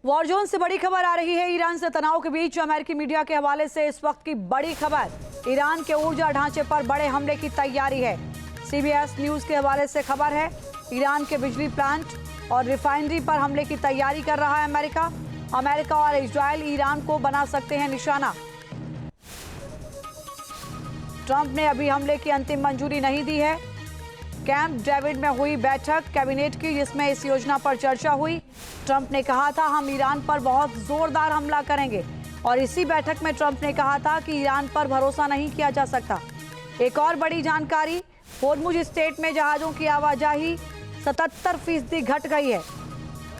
War zone से बड़ी खबर आ रही है। ईरान से तनाव के बीच अमेरिकी मीडिया के हवाले से इस वक्त की बड़ी खबर, ईरान के ऊर्जा ढांचे पर बड़े हमले की तैयारी है। CBS न्यूज के हवाले से खबर है, ईरान के बिजली प्लांट और रिफाइनरी पर हमले की तैयारी कर रहा है अमेरिका और इजराइल ईरान को बना सकते हैं निशाना। ट्रंप ने अभी हमले की अंतिम मंजूरी नहीं दी है। कैंप डेविड में हुई बैठक कैबिनेट की, जिसमें इस योजना पर चर्चा हुई। ट्रंप ने कहा था हम ईरान पर बहुत जोरदार हमला करेंगे और इसी बैठक में ट्रंप ने कहा था कि ईरान पर भरोसा नहीं किया जा सकता। एक और बड़ी जानकारी, होर्मुज स्ट्रेट में जहाजों की आवाजाही 77% घट गई है।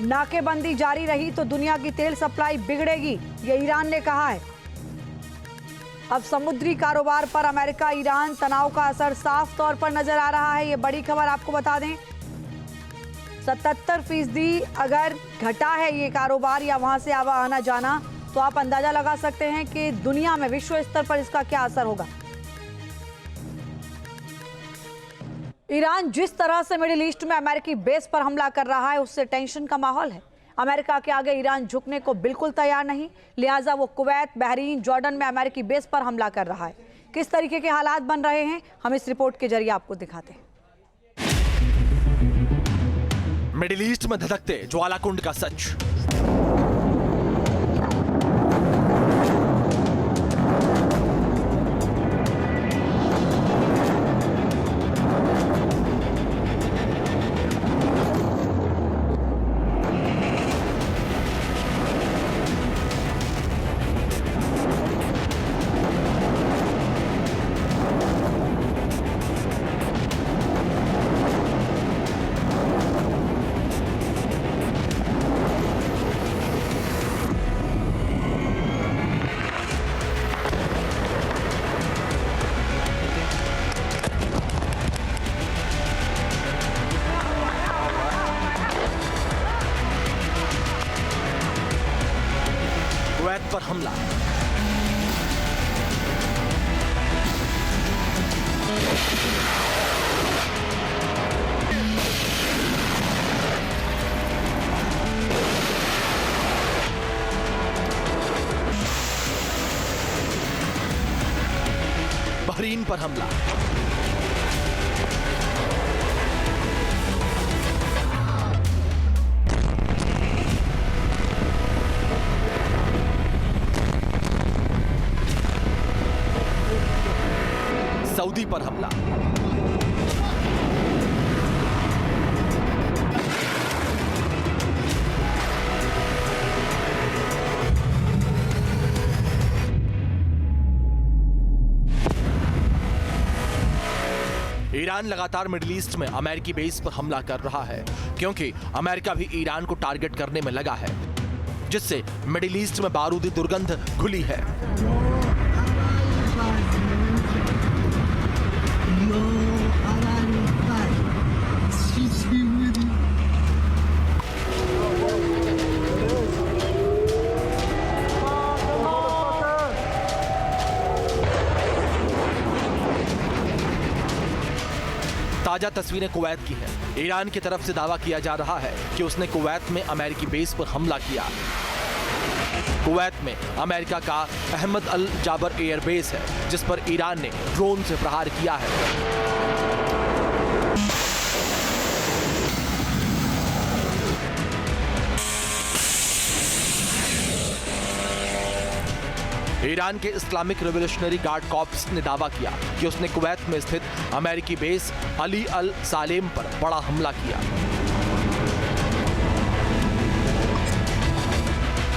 नाकेबंदी जारी रही तो दुनिया की तेल सप्लाई बिगड़ेगी, ये ईरान ने कहा है। अब समुद्री कारोबार पर अमेरिका ईरान तनाव का असर साफ तौर पर नजर आ रहा है। ये बड़ी खबर आपको बता दें, 77% अगर घटा है ये कारोबार या वहां से आना जाना, तो आप अंदाजा लगा सकते हैं कि दुनिया में विश्व स्तर पर इसका क्या असर होगा। ईरान जिस तरह से मिडिल ईस्ट में अमेरिकी बेस पर हमला कर रहा है, उससे टेंशन का माहौल है। अमेरिका के आगे ईरान झुकने को बिल्कुल तैयार नहीं, लिहाजा वो कुवैत, बहरीन, जॉर्डन में अमेरिकी बेस पर हमला कर रहा है। किस तरीके के हालात बन रहे हैं, हम इस रिपोर्ट के जरिए आपको दिखाते हैं। मिडिल ईस्ट में धधकते ज्वालाकुंड का सच। कुवैत पर हमला, बहरीन पर हमला, सऊदी पर हमला, ईरान लगातार मिडिल ईस्ट में अमेरिकी बेस पर हमला कर रहा है, क्योंकि अमेरिका भी ईरान को टारगेट करने में लगा है, जिससे मिडिल ईस्ट में बारूदी दुर्गंध घुली है। ताजा तस्वीरें कुवैत की है। ईरान की तरफ से दावा किया जा रहा है कि उसने कुवैत में अमेरिकी बेस पर हमला किया। कुवैत में अमेरिका का अहमद अल जाबर एयरबेस है, जिस पर ईरान ने ड्रोन से प्रहार किया है। ईरान के इस्लामिक रिवॉल्यूशनरी गार्ड कॉर्प्स ने दावा किया कि उसने कुवैत में स्थित अमेरिकी बेस अली अल सालेम पर बड़ा हमला किया,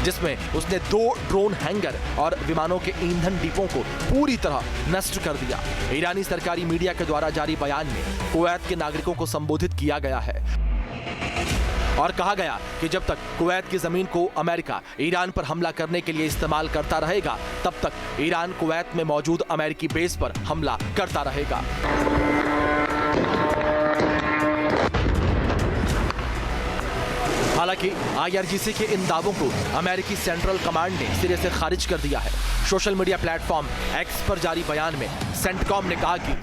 जिसमें उसने 2 ड्रोन हैंगर और विमानों के ईंधन डिपों को पूरी तरह नष्ट कर दिया। ईरानी सरकारी मीडिया के द्वारा जारी बयान में कुवैत के नागरिकों को संबोधित किया गया है और कहा गया कि जब तक कुवैत की जमीन को अमेरिका ईरान पर हमला करने के लिए इस्तेमाल करता रहेगा, तब तक ईरान कुवैत में मौजूद अमेरिकी बेस पर हमला करता रहेगा। हालांकि IRGC के इन दावों को अमेरिकी सेंट्रल कमांड ने सिरे से खारिज कर दिया है। सोशल मीडिया प्लेटफॉर्म X पर जारी बयान में सेंटकॉम ने कहा कि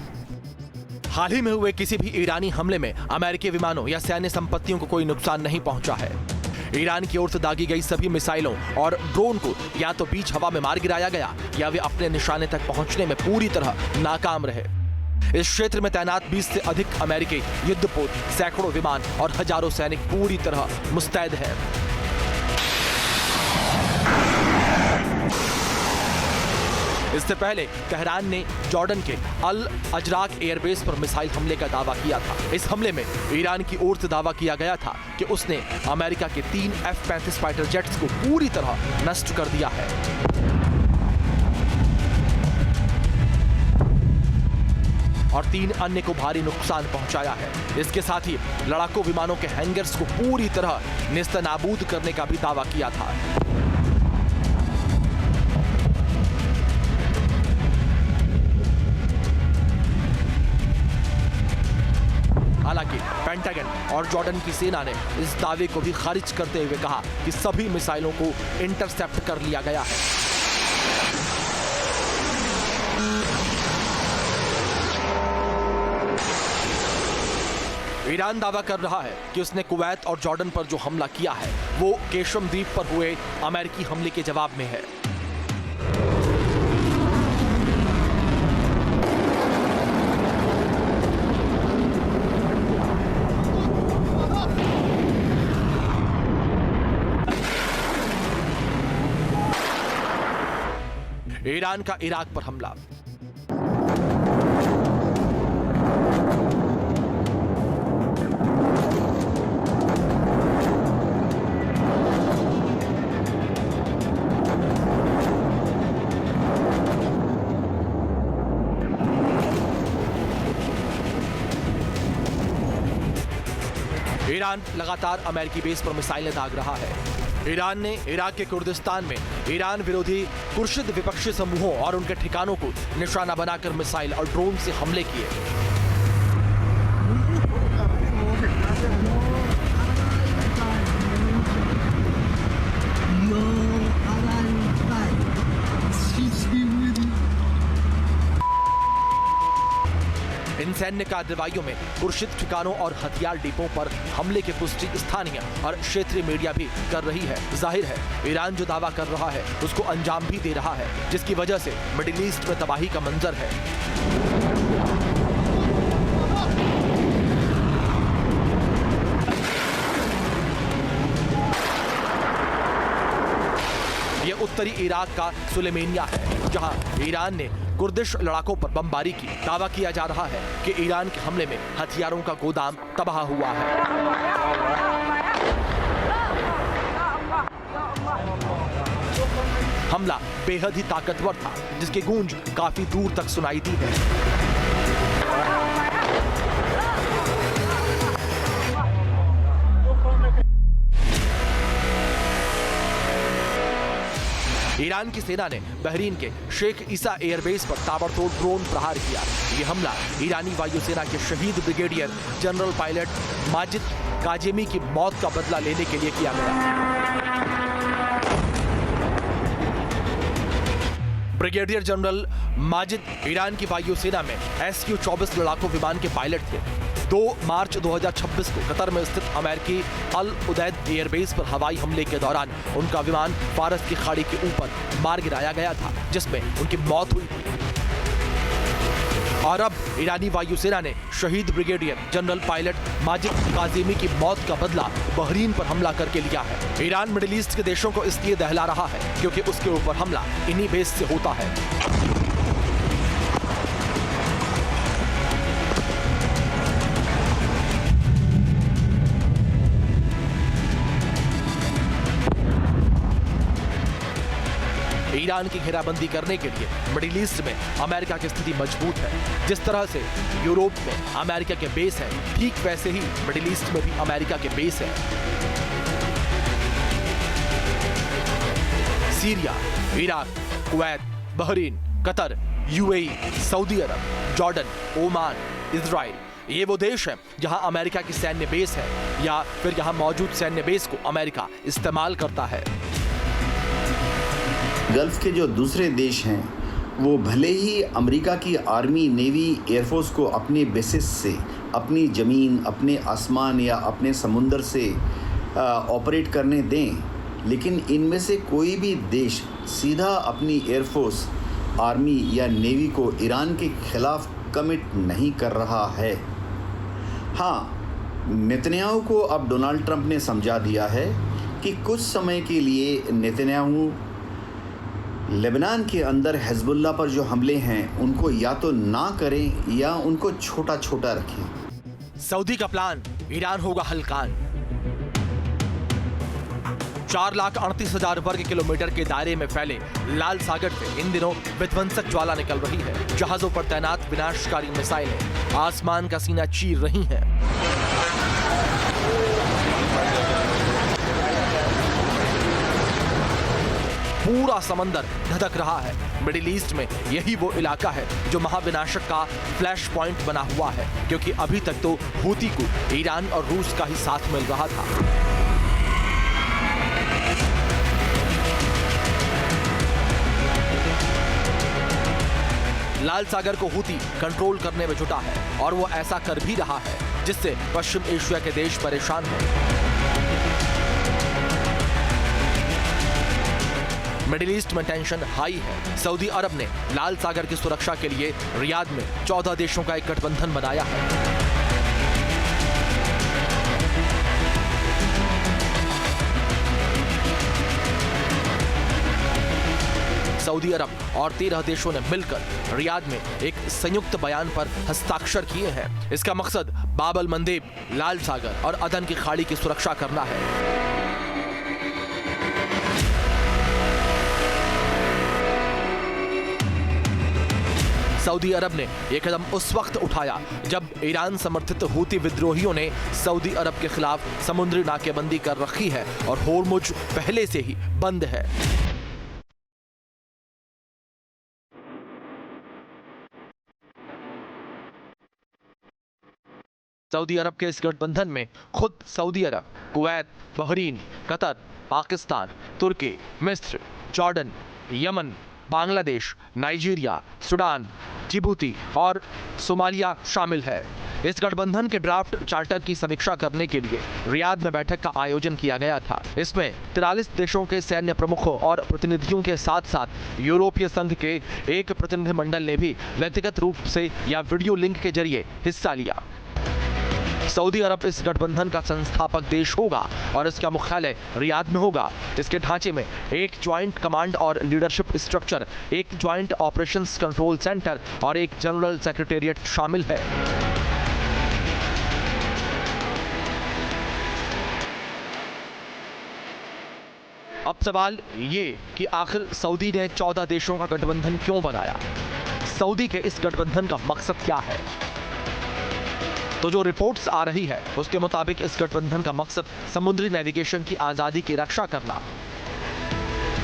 हाल ही में हुए किसी भी ईरानी हमले में अमेरिकी विमानों या सैन्य संपत्तियों को कोई नुकसान नहीं पहुंचा है। ईरान की ओर से दागी गई सभी मिसाइलों और ड्रोन को या तो बीच हवा में मार गिराया गया या वे अपने निशाने तक पहुंचने में पूरी तरह नाकाम रहे। इस क्षेत्र में तैनात 20 से अधिक अमेरिकी युद्धपोत, सैकड़ों विमान और हजारों सैनिक पूरी तरह मुस्तैद हैं। इससे पहले तेहरान ने जॉर्डन के अल अजराक एयरबेस पर मिसाइल हमले का दावा किया था। इस हमले में ईरान की ओर से दावा किया गया था कि उसने अमेरिका के 3 F-35 फाइटर जेट्स को पूरी तरह नष्ट कर दिया है। और 3 अन्य को भारी नुकसान पहुंचाया है। इसके साथ ही लड़ाकू विमानों के हैंगर्स को पूरी तरह नेस्तनाबूद करने का भी दावा किया था। हालांकि पेंटागन और जॉर्डन की सेना ने इस दावे को भी खारिज करते हुए कहा कि सभी मिसाइलों को इंटरसेप्ट कर लिया गया है। ईरान दावा कर रहा है कि उसने कुवैत और जॉर्डन पर जो हमला किया है वो केशम द्वीप पर हुए अमेरिकी हमले के जवाब में है। ईरान का इराक पर हमला। ईरान लगातार अमेरिकी बेस पर मिसाइलें दाग रहा है। ईरान ने इराक के कुर्दिस्तान में ईरान विरोधी कुर्शिद विपक्षी समूहों और उनके ठिकानों को निशाना बनाकर मिसाइल और ड्रोन से हमले किए। इन सैन्य कार्रवाइयों में कुर्शिद ठिकानों और हथियार डिपों पर हमले की पुष्टि स्थानीय और क्षेत्रीय मीडिया भी कर रही है। जाहिर है ईरान जो दावा कर रहा है उसको अंजाम भी दे रहा है, जिसकी वजह से मिडिल ईस्ट में तबाही का मंजर है। यह उत्तरी इराक का सुलेमानिया है, जहां ईरान ने कुर्दिश लड़ाकों पर बमबारी की। दावा किया जा रहा है कि ईरान के हमले में हथियारों का गोदाम तबाह हुआ है। हमला बेहद ही ताकतवर था, जिसकी गूंज काफी दूर तक सुनाई दी है। ईरान की सेना ने बहरीन के शेख ईसा एयरबेस पर ताबड़तोड़ ड्रोन प्रहार किया। यह हमला ईरानी वायुसेना के शहीद ब्रिगेडियर जनरल पायलट माजिद काजेमी की मौत का बदला लेने के लिए किया गया। ब्रिगेडियर जनरल माजिद ईरान की वायुसेना में SU-24 लड़ाकू विमान के पायलट थे। 2 मार्च 2026 को कतर में स्थित अमेरिकी अल उदैद एयरबेस पर हवाई हमले के दौरान उनका विमान फारस की खाड़ी के ऊपर मार गिराया गया था, जिसमें उनकी मौत हुई थी। और अब ईरानी वायुसेना ने शहीद ब्रिगेडियर जनरल पायलट माजिद काजेमी की मौत का बदला बहरीन पर हमला करके लिया है। ईरान मिडिल ईस्ट के देशों को इसलिए दहला रहा है क्योंकि उसके ऊपर हमला इन्हीं बेस से होता है। ईरान की घेराबंदी करने के लिए मिडिल ईस्ट में अमेरिका की स्थिति मजबूत है। जिस तरह से यूरोप में अमेरिका के बेस है, ठीक वैसे ही मिडिल ईस्ट में भी अमेरिका के बेस है। Syria, Iraq, Kuwait, Bahrain, Qatar, UAE, Saudi Arabia, Jordan, Oman, Israel, ये वो देश है जहां अमेरिका की सैन्य बेस है या फिर यहां मौजूद सैन्य बेस को अमेरिका इस्तेमाल करता है। गल्फ के जो दूसरे देश हैं वो भले ही अमेरिका की आर्मी, नेवी, एयरफोर्स को अपने बेसिस से, अपनी ज़मीन, अपने आसमान या अपने समुंदर से ऑपरेट करने दें, लेकिन इनमें से कोई भी देश सीधा अपनी एयरफोर्स, आर्मी या नेवी को ईरान के खिलाफ कमिट नहीं कर रहा है। हाँ, नेतन्याहू को अब डोनाल्ड ट्रंप ने समझा दिया है कि कुछ समय के लिए नेतन्याहू लेबनान के अंदर हिजबुल्लाह पर जो हमले हैं उनको या तो ना करें या उनको छोटा छोटा रखें। सऊदी का प्लान, ईरान होगा हल्कान। 4,38,000 वर्ग किलोमीटर के दायरे में फैले लाल सागर से इन दिनों विध्वंसक ज्वाला निकल रही है। जहाजों पर तैनात विनाशकारी मिसाइलें आसमान का सीना चीर रही हैं। पूरा समंदर धधक रहा है। मिडिल ईस्ट में यही वो इलाका है जो महाविनाशक का फ्लैश पॉइंट बना हुआ है, क्योंकि अभी तक तो हूती को ईरान और रूस का ही साथ मिल रहा था। लाल सागर को हूती कंट्रोल करने में जुटा है और वो ऐसा कर भी रहा है, जिससे पश्चिम एशिया के देश परेशान हैं। मिडिल ईस्ट में टेंशन हाई है। सऊदी अरब ने लाल सागर की सुरक्षा के लिए रियाद में 14 देशों का एक गठबंधन बनाया है। सऊदी अरब और 13 देशों ने मिलकर रियाद में एक संयुक्त बयान पर हस्ताक्षर किए हैं। इसका मकसद बाब अल मंदेब, लाल सागर और अदन की खाड़ी की सुरक्षा करना है। सऊदी अरब ने यह कदम उस वक्त उठाया जब ईरान समर्थित हूती विद्रोहियों ने सऊदी अरब के खिलाफ समुद्री नाकेबंदी कर रखी है और होर्मुज पहले से ही बंद है। सऊदी अरब के इस गठबंधन में खुद सऊदी अरब, कुवैत, बहरीन, कतर, पाकिस्तान, तुर्की, मिस्र, Jordan, Yemen, Bangladesh, Nigeria, Sudan, Djibouti और सोमालिया शामिल है। इस गठबंधन के ड्राफ्ट चार्टर की समीक्षा करने के लिए रियाद में बैठक का आयोजन किया गया था। इसमें 43 देशों के सैन्य प्रमुखों और प्रतिनिधियों के साथ साथ यूरोपीय संघ के एक प्रतिनिधिमंडल ने भी व्यक्तिगत रूप से या वीडियो लिंक के जरिए हिस्सा लिया। सऊदी अरब इस गठबंधन का संस्थापक देश होगा और इसका मुख्यालय रियाद में होगा। इसके ढांचे में एक ज्वाइंट कमांड और लीडरशिप स्ट्रक्चर, एक ज्वाइंट ऑपरेशंस कंट्रोल सेंटर और एक जनरल सेक्रेटेरिएट शामिल है। अब सवाल ये कि आखिर सऊदी ने 14 देशों का गठबंधन क्यों बनाया? सऊदी के इस गठबंधन का मकसद क्या है? तो जो रिपोर्ट्स आ रही है उसके मुताबिक इस गठबंधन का मकसद समुद्री नेविगेशन की आजादी की रक्षा करना,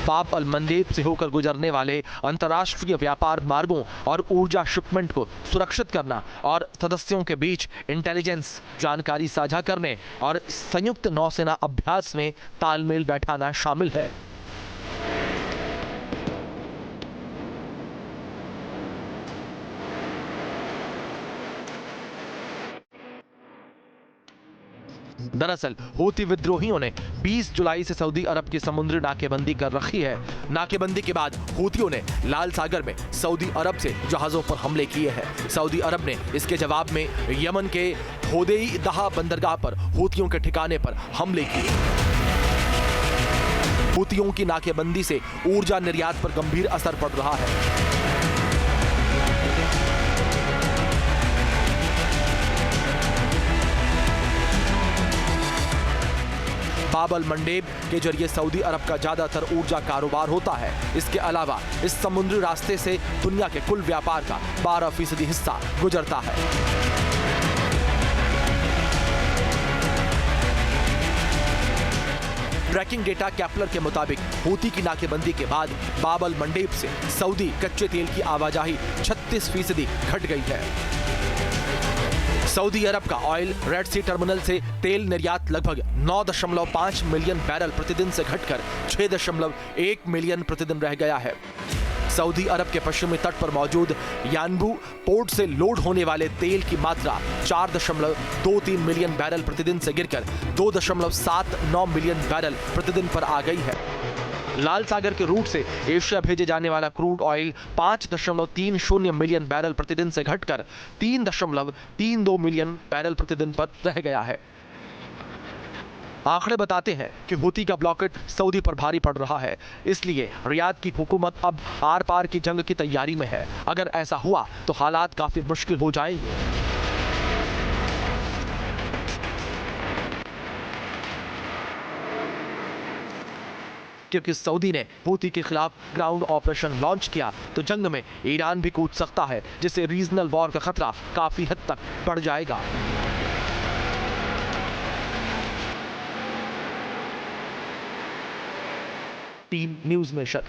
बाब अल मंदेब से होकर गुजरने वाले अंतर्राष्ट्रीय व्यापार मार्गों और ऊर्जा शिपमेंट को सुरक्षित करना और सदस्यों के बीच इंटेलिजेंस जानकारी साझा करने और संयुक्त नौसेना अभ्यास में तालमेल बैठाना शामिल है। दरअसल हूती विद्रोहियों ने 20 जुलाई से सऊदी अरब की समुद्री नाकेबंदी कर रखी है। नाकेबंदी के बाद हूतियों ने लाल सागर में सऊदी अरब से जहाजों पर हमले किए हैं। सऊदी अरब ने इसके जवाब में यमन के होदेई दहा बंदरगाह पर हूतियों के ठिकाने पर हमले किए। हूतियों की नाकेबंदी से ऊर्जा निर्यात पर गंभीर असर पड़ रहा है। बाब अल मंडेब के जरिए सऊदी अरब का ज्यादातर ऊर्जा कारोबार होता है। इसके अलावा इस समुद्री रास्ते से दुनिया के कुल व्यापार का 12% हिस्सा गुजरता है। ट्रैकिंग डेटा कैपलर के मुताबिक हूती की नाकेबंदी के बाद बाब अल मंडेब से सऊदी कच्चे तेल की आवाजाही 36% घट गई है। सऊदी अरब का ऑयल रेड सी टर्मिनल से तेल निर्यात लगभग 9.5 मिलियन बैरल प्रतिदिन से घटकर 6.1 मिलियन प्रतिदिन रह गया है। सऊदी अरब के पश्चिमी तट पर मौजूद यानबू पोर्ट से लोड होने वाले तेल की मात्रा 4.23 मिलियन बैरल प्रतिदिन से गिरकर 2.79 मिलियन बैरल प्रतिदिन पर आ गई है। लाल सागर के रूट से एशिया भेजे जाने वाला क्रूड ऑयल 5.30 मिलियन बैरल प्रतिदिन से घटकर 3.32 मिलियन बैरल प्रतिदिन पर रह गया है। आंकड़े बताते हैं कि हूती का ब्लॉकेट सऊदी पर भारी पड़ रहा है, इसलिए रियाद की हुकूमत अब आर पार की जंग की तैयारी में है। अगर ऐसा हुआ तो हालात काफी मुश्किल हो जाएंगे। क्योंकि सऊदी ने हूती के खिलाफ ग्राउंड ऑपरेशन लॉन्च किया तो जंग में ईरान भी कूद सकता है, जिससे रीजनल वॉर का खतरा काफी हद तक बढ़ जाएगा। Team news mission.